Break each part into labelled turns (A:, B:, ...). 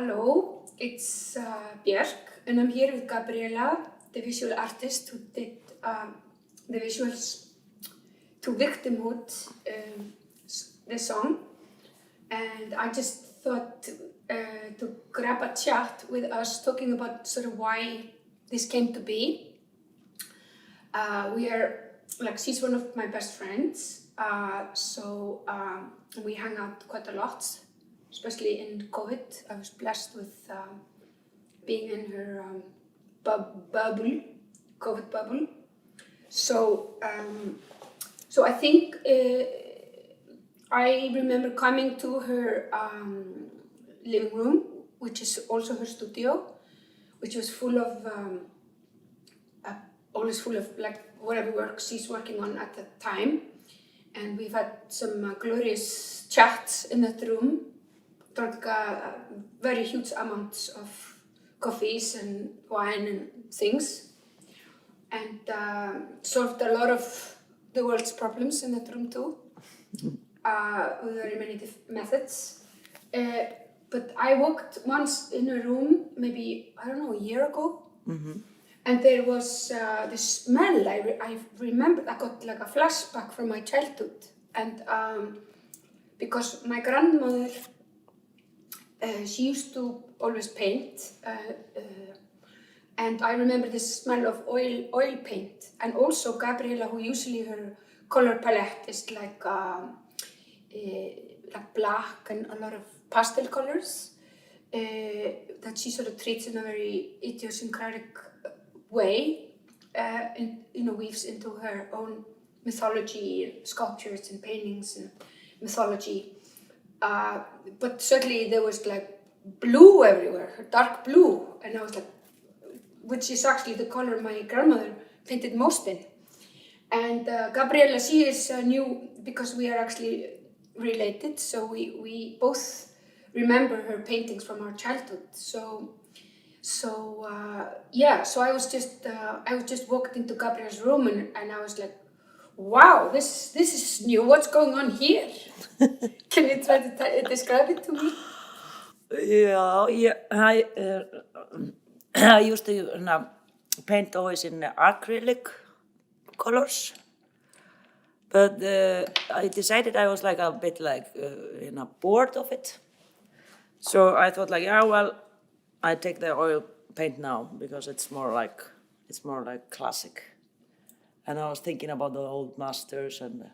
A: Hello, it's Björk, and I'm here with Gabríela, the visual artist who did the visuals to Victimhood, the song. And I just thought to grab a chat with us, talking about sort of why this came to be. She's one of my best friends, so we hang out quite a lot. Especially in COVID, I was blessed with being in her bubble, COVID bubble. So I think I remember coming to her living room, which is also her studio, which was full of, always full of like whatever work she's working on at the time. And we've had some glorious chats in that room. Drank very huge amounts of coffees and wine and things, and solved a lot of the world's problems in that room too, with very many methods. But I walked once in a room, maybe, I don't know, a year ago, and there was this smell. I remembered, I got like a flashback from my childhood, and because my grandmother, she used to always paint, and I remember the smell of oil paint, and also Gabríela, who usually her color palette is like black and a lot of pastel colors, that she sort of treats in a very idiosyncratic way, and weaves into her own mythology, sculptures and paintings and mythology. But certainly there was like blue everywhere, dark blue, and I was like, which is actually the color my grandmother painted most in. And Gabríela, she is new because we are actually related, so we both remember her paintings from our childhood. So I was just walked into Gabríela's room and I was like, wow, this is new. What's going on here? Can you try to describe it to me?
B: Yeah. I used to paint always in acrylic colors, but I decided I was like a bit like bored of it. So I thought like, I take the oil paint now because it's more like classic. And I was thinking about the old masters and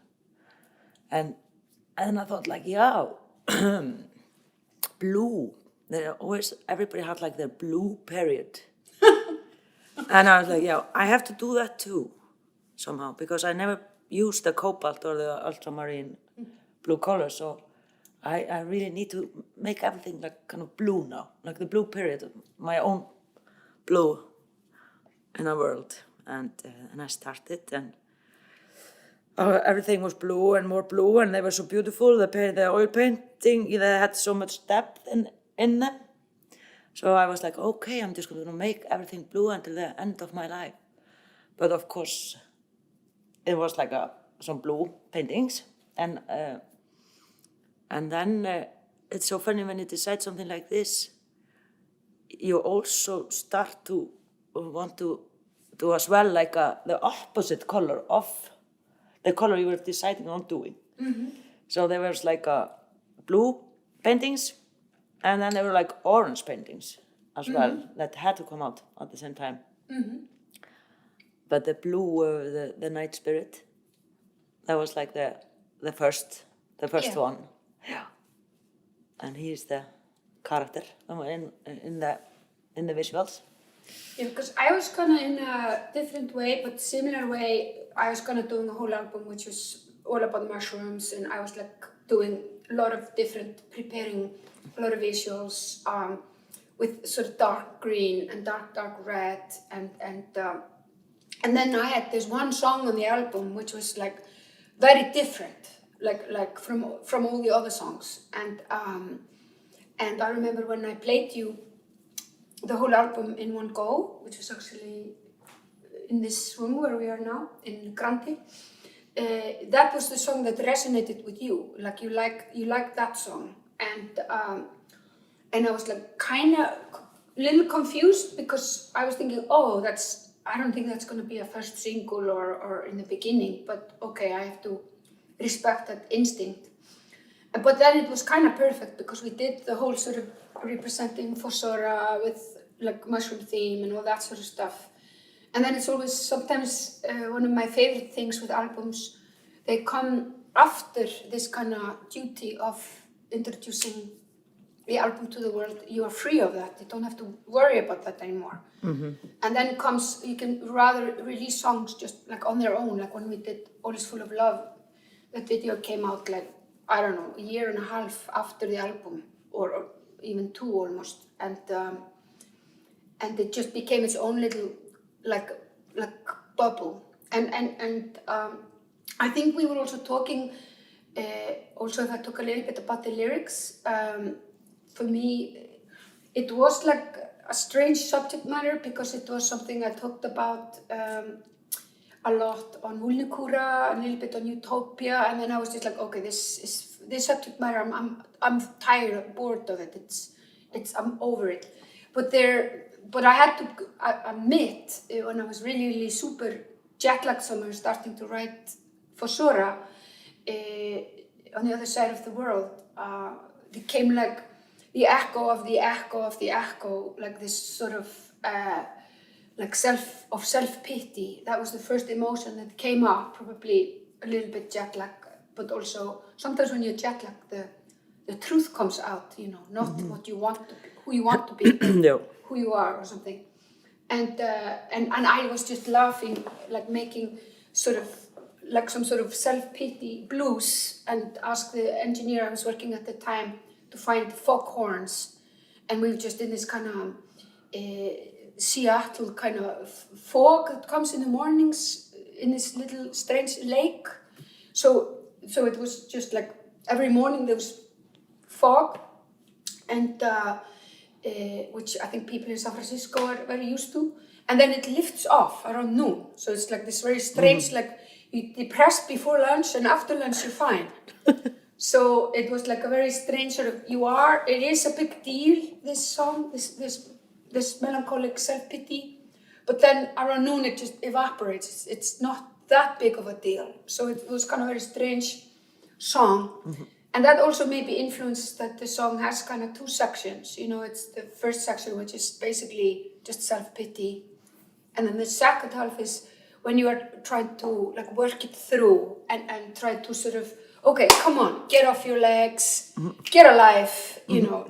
B: I thought like, blue. Everybody had like their blue period. And I was like, I have to do that too, somehow, because I never used the cobalt or the ultramarine blue color. So I really need to make everything like kind of blue now, like the blue period, my own blue in a world. And I started, and everything was blue and more blue, and they were so beautiful. The oil painting, they had so much depth in them. So I was like, okay, I'm just going to make everything blue until the end of my life. But of course, it was like some blue paintings, and then it's so funny when you decide something like this, you also start to want to do as well like the opposite color of the color you were deciding on doing. Mm-hmm. So there was like blue paintings, and then there were like orange paintings as well that had to come out at the same time. Mm-hmm. But the blue, the night spirit, that was like the first one. Yeah. And he's the character in the visuals.
A: Yeah, because I was kind of in a different way, but similar way. I was kind of doing a whole album which was all about mushrooms, and I was like doing a lot of preparing a lot of visuals with sort of dark green and dark red, and then I had this one song on the album which was like very different, like from all the other songs, and I remember when I played you the whole album in one go, which was actually in this room where we are now, in Grandi. That was the song that resonated with you. Like you like that song, and I was like kind of little confused because I was thinking, oh, I don't think that's going to be a first single or in the beginning, but okay, I have to respect that instinct. But then it was kind of perfect because we did the whole sort of representing fossora with like mushroom theme and all that sort of stuff. And then it's always sometimes one of my favorite things with albums, they come after this kind of duty of introducing the album to the world. You are free of that. You don't have to worry about that anymore. Mm-hmm. And then comes, you can rather release songs just like on their own, like when we did All Is Full of Love. That video came out like, I don't know, a year and a half after the album, or even 2 almost. And it just became its own little like bubble. And I think we were also talking, also if I talk a little bit about the lyrics, for me, it was like a strange subject matter because it was something I talked about a lot on Vulnikura, a little bit on Utopia, and then I was just like, okay, this subject matter, I'm tired, bored of it. I'm over it. But I had to admit when I was really super jet-lagged summer, starting to write fossora on the other side of the world, it came like the echo of the echo of the echo, like this sort of like self-pity. That was the first emotion that came up, probably a little bit jet-lag, but also sometimes when you're jet-lagged, the truth comes out, you know, not what you want to be, who you want to be, but who you are or something. And I was just laughing, like making sort of like some sort of self-pity blues, and asked the engineer I was working at the time to find foghorns, and we were just in this kind of Seattle kind of fog that comes in the mornings in this little strange lake. So it was just like every morning there was fog, and which I think people in San Francisco are very used to, and then it lifts off around noon. So it's like this very strange, like you depressed before lunch and after lunch you're fine. So it was like a very strange sort of, it is a big deal, this song, this melancholic self-pity, but then around noon it just evaporates. It's not that big of a deal. So it was kind of a very strange song. Mm-hmm. And that also maybe influenced that the song has kind of 2 sections. You know, it's the first section, which is basically just self-pity. And then the second half is when you are trying to like work it through and try to sort of, okay, come on, get off your legs, get alive, you know,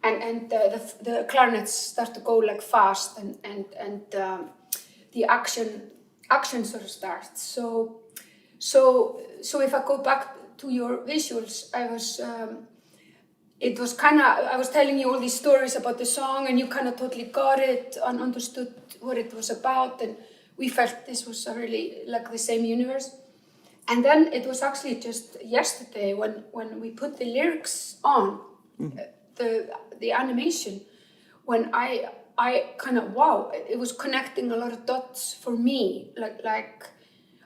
A: and the clarinets start to go like fast, and the action sort of starts. So if I go back to your visuals, I was telling you all these stories about the song, and you kind of totally got it and understood what it was about, and we felt this was really like the same universe. And then it was actually just yesterday when we put the lyrics on, the animation, when I kind of, wow, it was connecting a lot of dots for me, like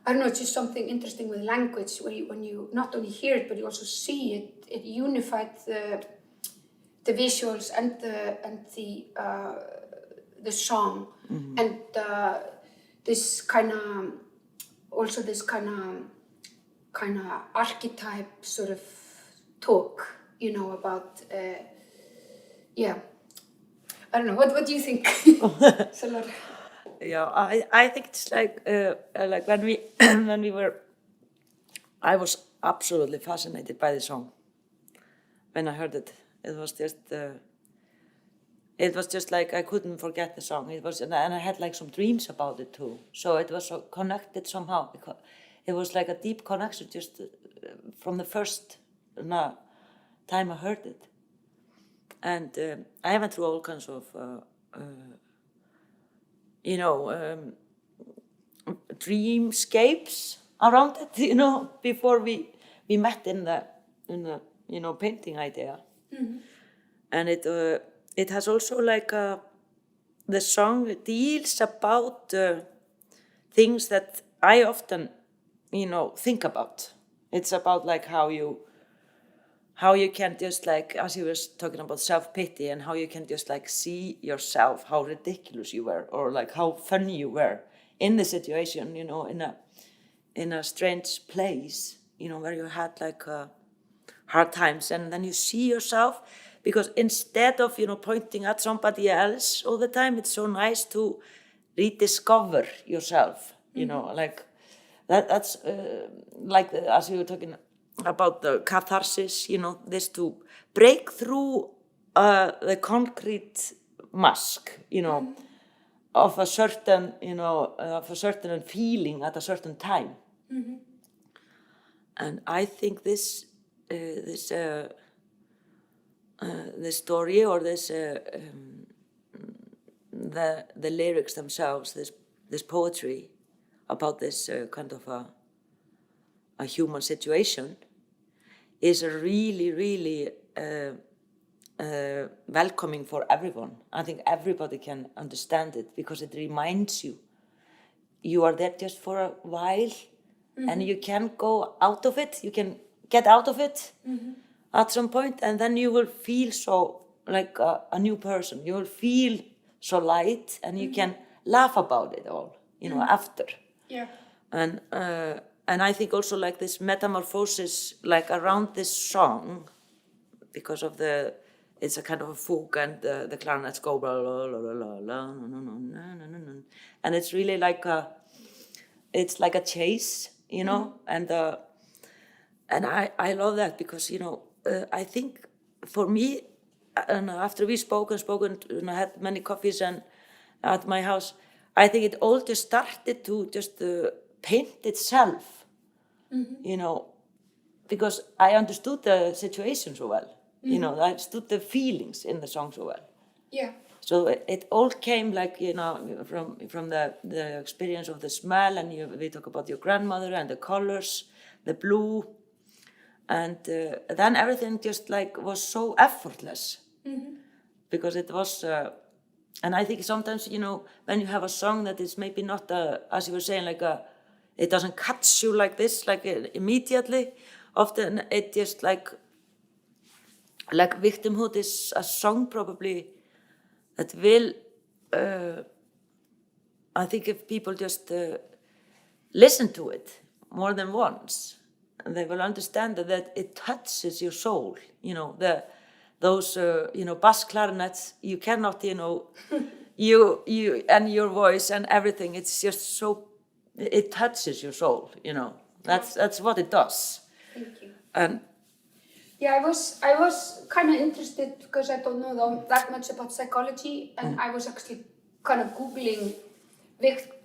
A: I don't know, it's just something interesting with language, when you not only hear it, but you also see it. It unified the visuals and the song, and this kind of archetype sort of talk, you know, about I don't know. What do you think? Solar?
B: Yeah, I think it's like when we were, I was absolutely fascinated by the song. When I heard it, it was just like I couldn't forget the song. It was, and I had like some dreams about it too. So it was so connected somehow, because it was like a deep connection just from the first time I heard it. And I went through all kinds of dreamscapes around it, you know, before we met in the painting idea. Mm-hmm. And it has also like the song deals about things that I often think about. It's about like how you how you can just like, as you were talking about self-pity, and how you can just like see yourself, how ridiculous you were, or like how funny you were in the situation, in a strange place, where you had like hard times, and then you see yourself, because instead of, pointing at somebody else all the time, it's so nice to rediscover yourself, like that's like as you were talking about the catharsis, this to break through the concrete mask, of a certain, of a certain feeling at a certain time. And I think this story, or this the lyrics themselves, this poetry about this kind of a human situation, is really, really welcoming for everyone. I think everybody can understand it, because it reminds you are there just for a while, and you can go out of it, you can get out of it at some point, and then you will feel so like a new person. You will feel so light, and you can laugh about it all, after.
A: Yeah.
B: And I think also like this metamorphosis, like around this song, because of it's a kind of a fugue, and the clarinets go la la la la la la, and it's really like it's like a chase, and I love that, because I think for me, and after we spoken, had many coffees and at my house, I think it all just started to just paint itself, because I understood the situation so well, I understood the feelings in the song so well.
A: Yeah.
B: So it all came like, from the experience of the smell, and we talk about your grandmother and the colors, the blue, and then everything just like was so effortless, because it was, and I think sometimes, when you have a song that is maybe not, as you were saying, like it doesn't catch you like this, like immediately, often it just like Victimhood is a song probably that will, I think if people just listen to it more than once, they will understand that it touches your soul, those bass clarinets, you cannot, you and your voice and everything, it's just so, it touches your soul, that's what it does.
A: Thank you.
B: And
A: yeah, I was kind of interested, because I don't know that much about psychology, and I was actually kind of Googling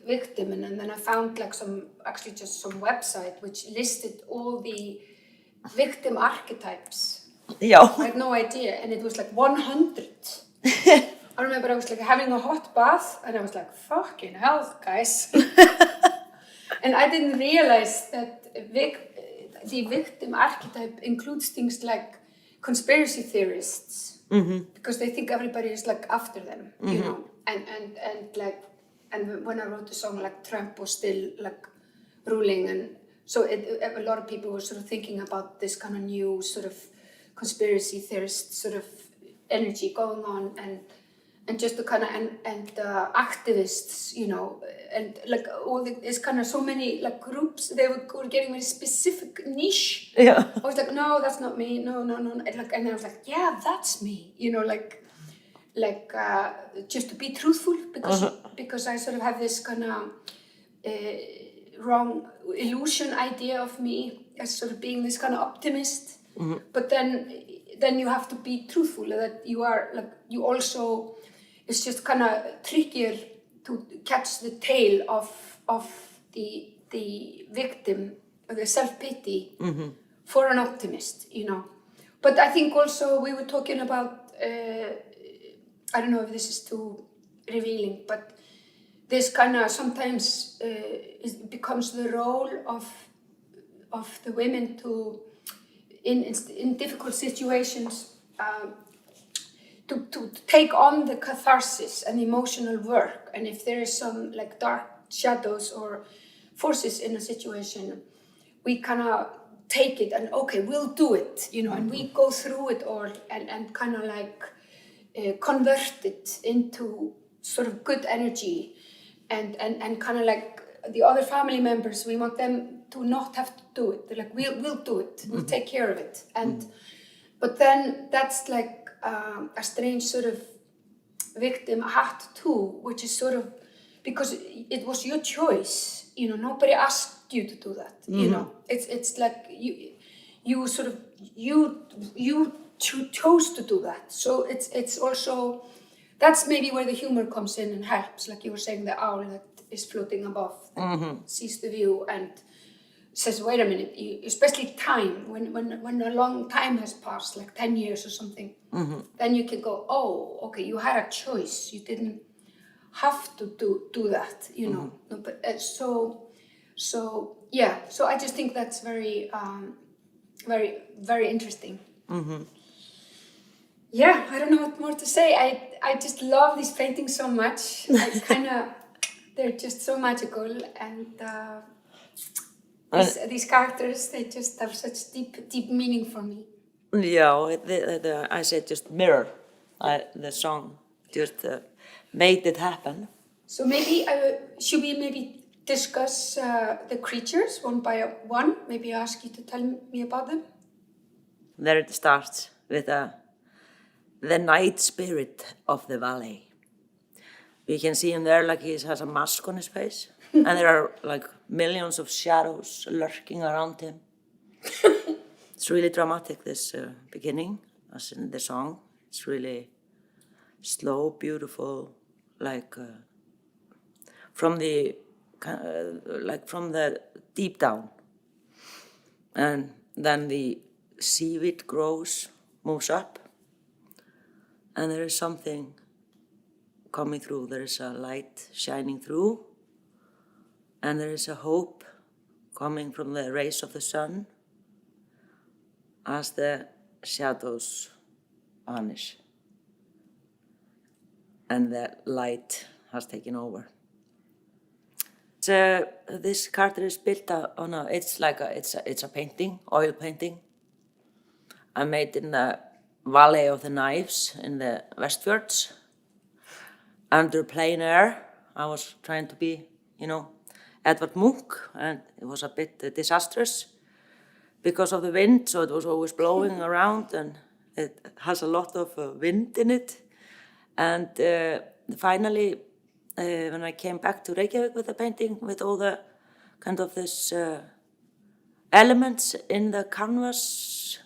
A: victim, and then I found like some website which listed all the victim archetypes.
B: Yeah.
A: I had no idea, and it was like 100. I remember I was like having a hot bath, and I was like, fucking hell, guys. And I didn't realize that the victim archetype includes things like conspiracy theorists, because they think everybody is like after them, and when I wrote the song, like Trump was still like ruling, and so a lot of people were sort of thinking about this kind of new sort of conspiracy theorist sort of energy going on, and just the kind of and activists, and like all it's kind of so many like groups, they were getting very specific niche.
B: Yeah.
A: I was like, no, that's not me. No. And I was like, yeah, that's me. Just to be truthful, because I sort of have this kind of wrong illusion idea of me as sort of being this kind of optimist. But then you have to be truthful, that you are like, you also, it's just kind of trickier to catch the tail of the victim, or the self-pity for an optimist, But I think also we were talking about, I don't know if this is too revealing, but this kind of sometimes it becomes the role of the women to, in difficult situations, to take on the catharsis and emotional work. And if there is some like dark shadows or forces in a situation, we kind of take it and okay, we'll do it, you know, and we go through it all and kind of like convert it into sort of good energy and kind of like the other family members, we want them to not have to do it. They're like, we'll do it, we'll take care of it. And but then that's like a strange sort of victim hat too, which is sort of, because it was your choice, you know, nobody asked you to do that, you know. It's like you sort of, you chose to do that. So it's also, that's maybe where the humor comes in and helps, like you were saying, the owl that is floating above, that sees the view and says, wait a minute, especially time, when a long time has passed, like 10 years or something, then you can go, oh, okay, you had a choice, you didn't have to do that, you know. No, but so yeah, so I just think that's very very, very interesting. Yeah, I don't know what more to say. I just love these paintings so much. I kind of, they're just so magical, and these characters, they just have such deep meaning for me.
B: Yeah, I said just mirror. The song just made it happen.
A: So maybe, should we maybe discuss the creatures one by one? Maybe ask you to tell me about them?
B: There it starts with the night spirit of the valley. We can see him there like he has a mask on his face. And there are like millions of shadows lurking around him. It's really dramatic, this beginning, as in the song. It's really slow, beautiful, like from the deep down. And then the seaweed grows, moves up, and there is something coming through. There is a light shining through, and there is a hope coming from the rays of the sun as the shadows vanish and the light has taken over. So this character is built on it's a painting, oil painting. I made in the Valley of the Knives in the Westfjords. Under plein air, I was trying to be, you know, Edvard Munch, and it was a bit disastrous because of the wind, so it was always blowing around, and it has a lot of wind in it. And finally, when I came back to Reykjavík with the painting, with all the kind of this elements in the canvas,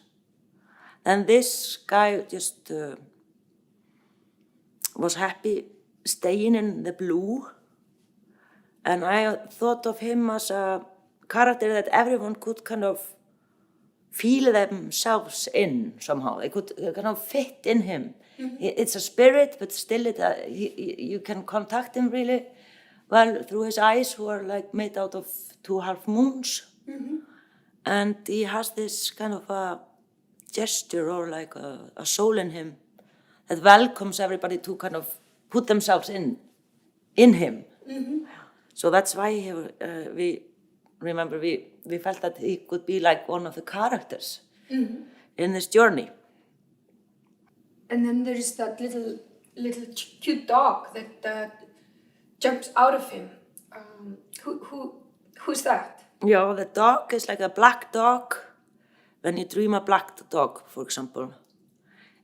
B: and this guy just was happy staying in the blue, and I thought of him as a character that everyone could kind of feel themselves in somehow. They could kind of fit in him. It's a spirit, but still you can contact him really well through his eyes, who are like made out of 2 half moons. And he has this kind of a gesture, or like a soul in him that welcomes everybody to kind of put themselves in him. So that's why we felt that he could be like one of the characters in this journey.
A: And then there's that little cute dog that jumps out of him. Who's that?
B: Yeah, the dog is like a black dog. When you dream a black dog, for example,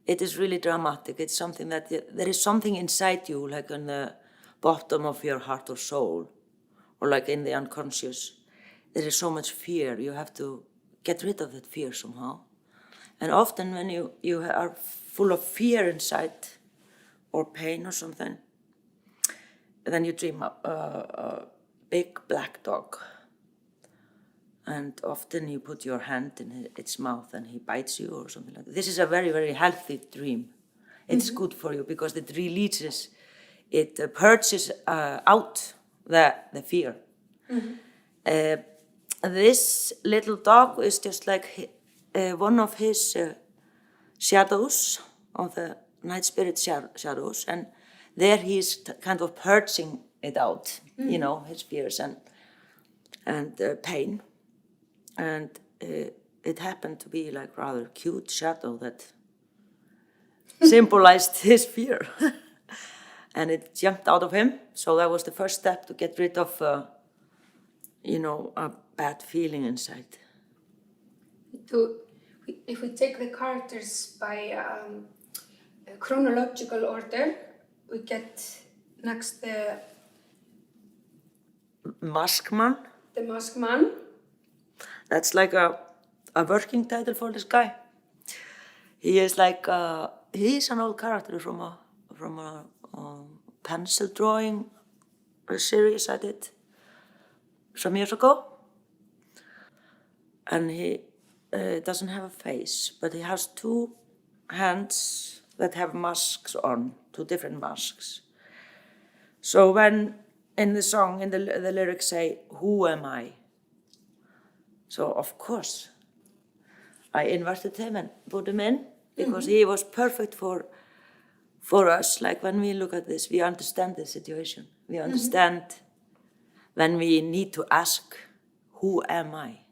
B: it is really dramatic. It's something that there is something inside you, like in the bottom of your heart or soul, or like in the unconscious. There is so much fear. You have to get rid of that fear somehow. And often when you are full of fear inside, or pain or something, then you dream a big black dog. And often you put your hand in its mouth and he bites you or something like that. This is a very, very healthy dream. It's good for you because it releases, it purges out the fear. This little dog is just like one of his shadows, of the night spirit shadows, and there he's kind of purging it out, you know, his fears and pain. And it happened to be like rather cute shadow that symbolized his fear. And it jumped out of him. So that was the first step to get rid of, a bad feeling inside.
A: If we take the characters by chronological order, we get next the
B: Mask Man.
A: The Mask Man.
B: That's like a working title for this guy. He is like he's an old character from a pencil drawing series I did some years ago, and he doesn't have a face, but he has two hands that have masks on, two different masks. So when in the song, in the lyrics say, "Who am I?" So of course, I inverted him and put him in because he was perfect for us. Like when we look at this, we understand the situation. We understand when we need to ask, "Who am I?"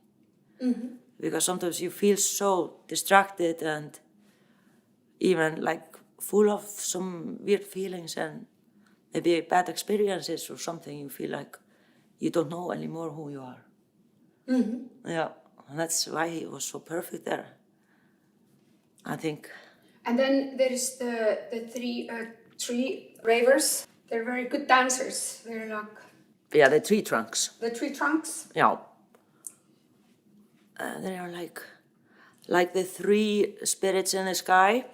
B: Because sometimes you feel so distracted and even like full of some weird feelings and maybe bad experiences or something. You feel like you don't know anymore who you are. Yeah, and that's why he was so perfect there, I think.
A: And then there's the three ravers. They're very good dancers. They're like...
B: Yeah, the tree trunks.
A: The tree trunks?
B: Yeah. They are like the three spirits in the sky.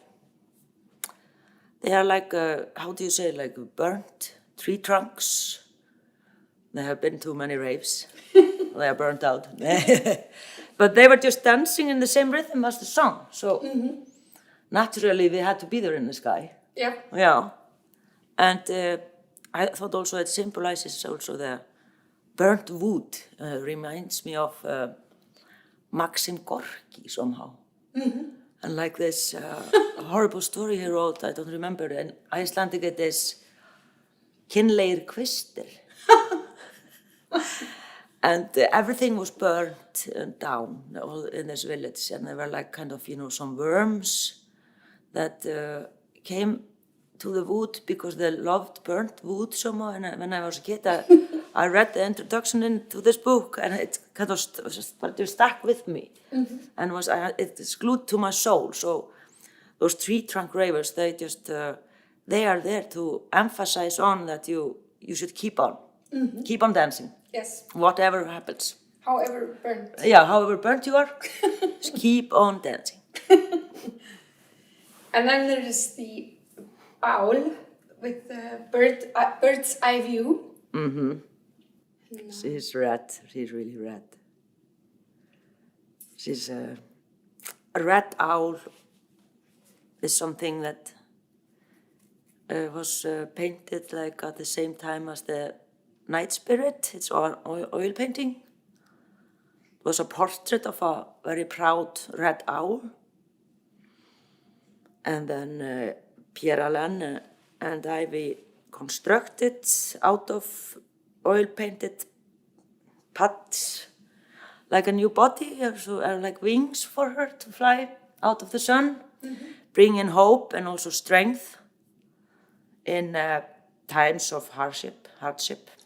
B: They are like, how do you say, like burnt tree trunks. They have been to many raves. They are burnt out. But they were just dancing in the same rhythm as the song. So naturally they had to be there in the sky.
A: Yeah.
B: Yeah. And I thought also it symbolizes also the burnt wood. Reminds me of Maxim Gorky somehow. And like this horrible story he wrote, I don't remember, in Icelandic it is kynleir kvistir. And everything was burnt down all in this village, and there were like kind of, some worms that came to the wood because they loved burnt wood somehow. And when I was a kid, I read the introduction into this book, and it kind of stuck with me, and it's glued to my soul. So those tree trunk ravers, they are there to emphasize on that you should keep on dancing.
A: Yes.
B: Whatever happens.
A: However burnt.
B: Yeah, however burnt you are, just keep on dancing.
A: And then there is the owl with the bird's eye view.
B: She's red. She's really red. She's a red owl is something that was painted like at the same time as the night spirit. It's oil painting. It was a portrait of a very proud red owl. And then Pierre-alain and I, we constructed out of oil-painted pads like a new body, so like wings for her to fly out of the sun, bring in hope and also strength in times of hardship.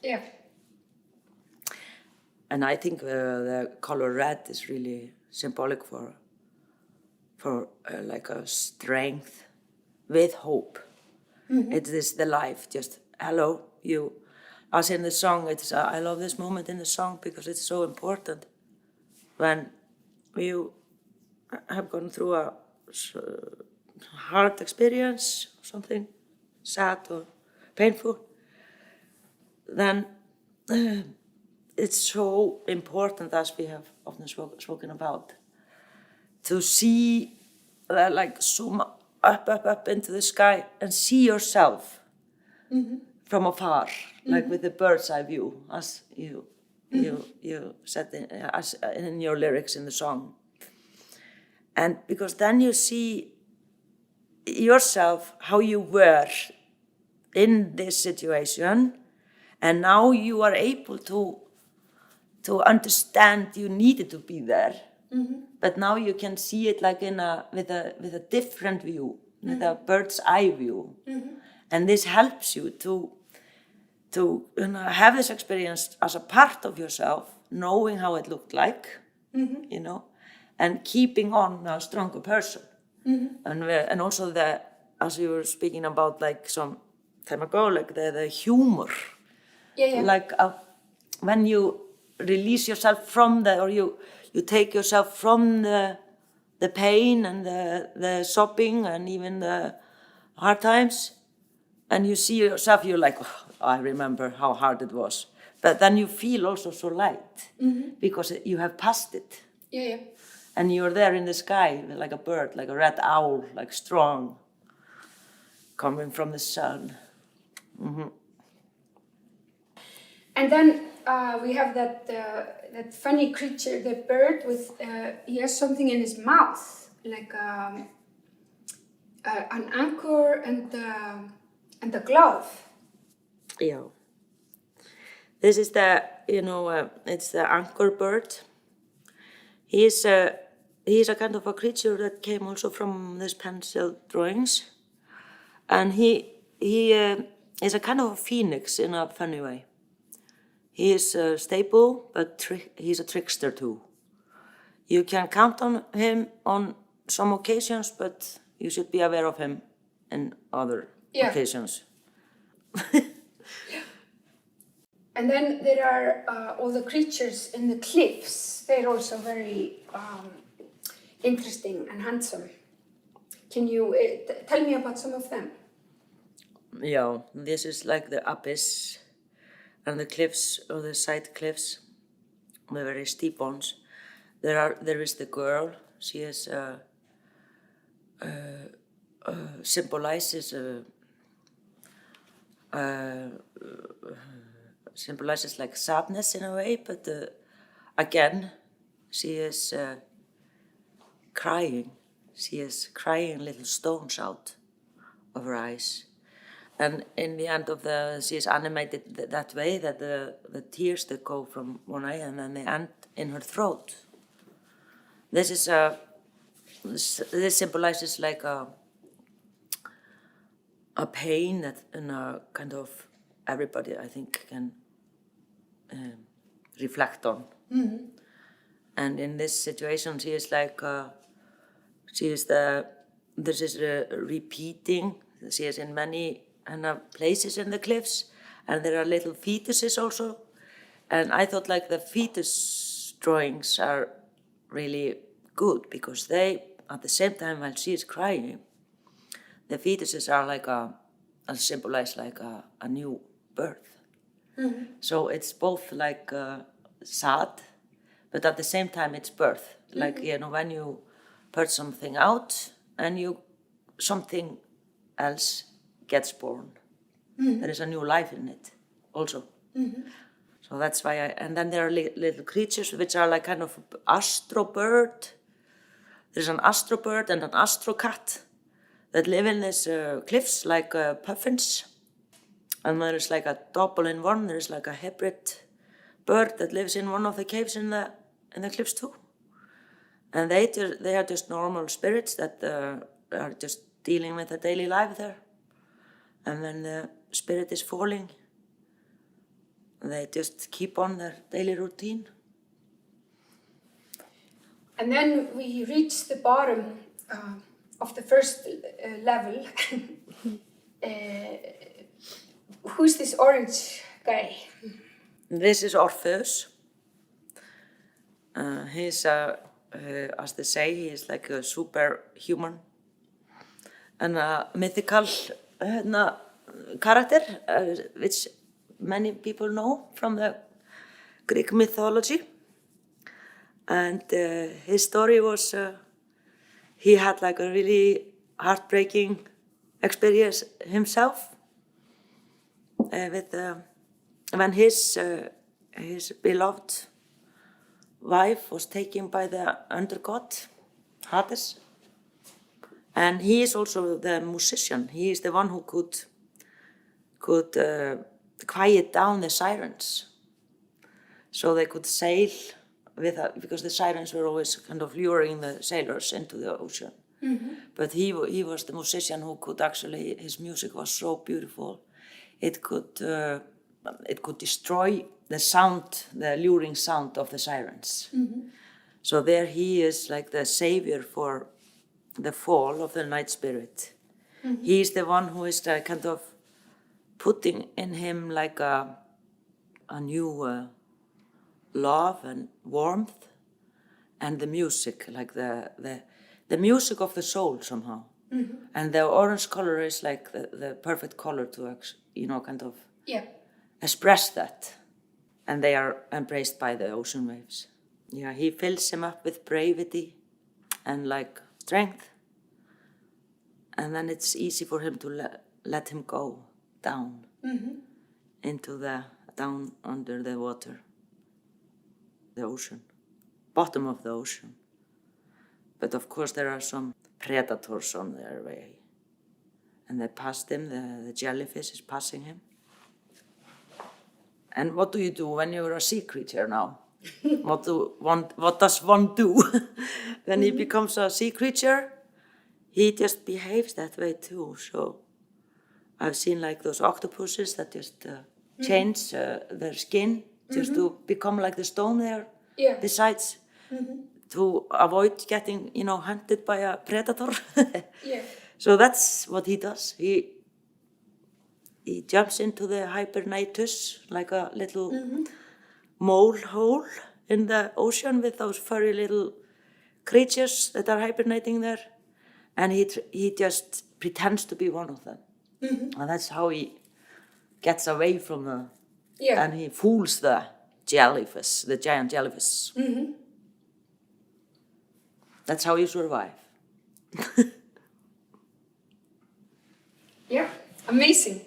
A: Yeah.
B: And I think the color red is really symbolic for like a strength with hope. It is the life, just hello, you. As in the song, I love this moment in the song because it's so important. When you have gone through a hard experience, something sad or painful, then it's so important, as we have often spoken about, to see like zoom up into the sky and see yourself from afar, like with the bird's eye view, as you said in your lyrics in the song. And because then you see yourself how you were in this situation, and now you are able to understand you needed to be there but now you can see it like with a different view, with a bird's eye view, and this helps you to have this experience as a part of yourself, knowing how it looked like, and keeping on a stronger person, and also as you were speaking about like some time ago, like the humor, like when you release yourself from or you take yourself from the pain and the sobbing and even the hard times, and you see yourself, you're like, oh, I remember how hard it was. But then you feel also so light because you have passed it. And you're there in the sky like a bird, like a red owl, like strong, coming from the sun.
A: And then we have that funny creature, the bird with he has something in his mouth, like an anchor and a glove.
B: Yeah. This is it's the anchor bird. He's a kind of a creature that came also from these pencil drawings, and he is a kind of a phoenix in a funny way. He is stable, but he's a trickster too. You can count on him on some occasions, but you should be aware of him in other occasions.
A: And then there are all the creatures in the cliffs. They're also very interesting and handsome. Can you tell me about some of them?
B: Yeah, this is like the abyss and the cliffs, or the side cliffs, the very steep ones. There is the girl. She is symbolizes like sadness in a way, but again, she is crying. She is crying little stones out of her eyes. And in the end of she is animated that way, that the tears that go from one eye and then they end in her throat. This symbolizes like a pain that kind of everybody, I think, can reflect on. And in this situation, she is like, this is repeating. She is in many places in the cliffs, and there are little fetuses also. And I thought like the fetus drawings are really good because they, at the same time while she is crying, the fetuses are like symbolize like a new birth. So it's both like sad, but at the same time it's birth. Like, when you put something out and something else gets born. There is a new life in it also. So that's why and then there are little creatures which are like kind of astro bird. There's an astro bird and an astro cat that live in these cliffs like puffins. And there is like a double in one. There's like a hybrid bird that lives in one of the caves in the cliffs too. And they are just normal spirits that are just dealing with the daily life there. And when the spirit is falling, they just keep on their daily routine.
A: And then we reach the bottom of the first level. Who's this orange guy?
B: This is Orpheus. He's as they say, he is like a superhuman and a mythical character, which many people know from the Greek mythology. And his story was he had like a really heartbreaking experience himself with when his beloved wife was taken by the undergod Hades. And he is also the musician. He is the one who could quiet down the sirens, so they could sail because the sirens were always kind of luring the sailors into the ocean. But he was the musician who could actually, his music was so beautiful, it could destroy the sound, the luring sound of the sirens. So there he is like the savior for the fall of the night spirit. He's the one who is kind of putting in him like a new love and warmth, and the music, like the music of the soul somehow. And the orange color is like the perfect color to, kind of express that. And they are embraced by the ocean waves. Yeah, he fills him up with bravery and like strength. And then it's easy for him to let him go down down under the water, the ocean, bottom of the ocean. But of course there are some predators on their way. And they passed him, the jellyfish is passing him. And what do you do when you're a sea creature now? What does one do? When he becomes a sea creature, he just behaves that way too. So I've seen like those octopuses that just change their skin just to become like the stone there besides to avoid getting, hunted by a predator. So that's what he does. He jumps into the hibernatus like a little mole hole in the ocean with those furry little creatures that are hibernating there. And he just pretends to be one of them. And that's how he gets away from the... And he fools the jellyfish, the giant jellyfish. That's how you survive.
A: Yeah, amazing.